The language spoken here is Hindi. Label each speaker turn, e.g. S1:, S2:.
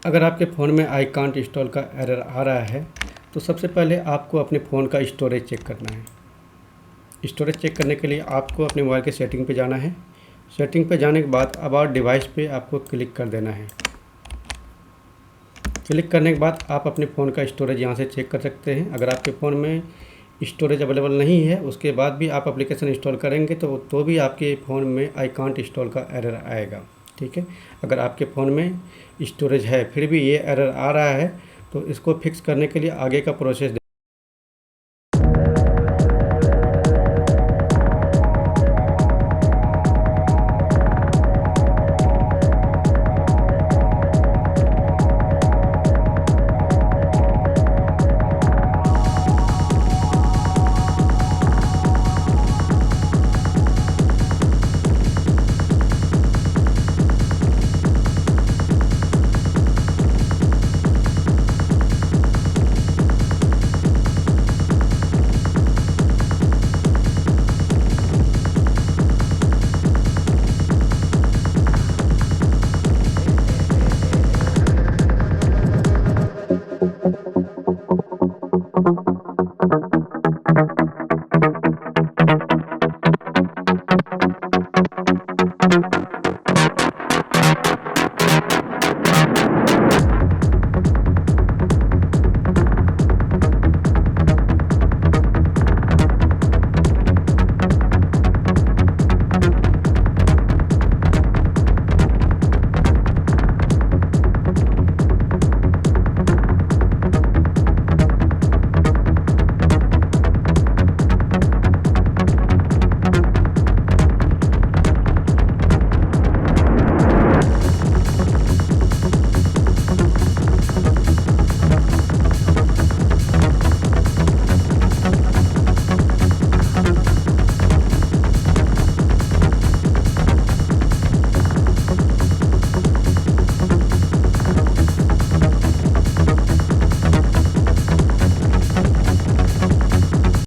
S1: अगर आपके फ़ोन में आई कांट इंस्टॉल का एरर आ रहा है तो सबसे पहले आपको अपने फ़ोन का स्टोरेज चेक करना है। स्टोरेज चेक करने के लिए आपको अपने मोबाइल के सेटिंग पे जाना है। सेटिंग पे जाने के बाद अबाउट डिवाइस पे आपको क्लिक कर देना है। क्लिक करने के बाद आप अपने फ़ोन का स्टोरेज यहाँ से चेक कर सकते हैं। अगर आपके फ़ोन में स्टोरेज अवेलेबल नहीं है, उसके बाद भी आप एप्लीकेशन इंस्टॉल करेंगे तो भी आपके फ़ोन में आई कांट इंस्टॉल का एरर आएगा। ठीक है, अगर आपके फ़ोन में स्टोरेज है फिर भी ये एरर आ रहा है तो इसको फिक्स करने के लिए आगे का प्रोसेस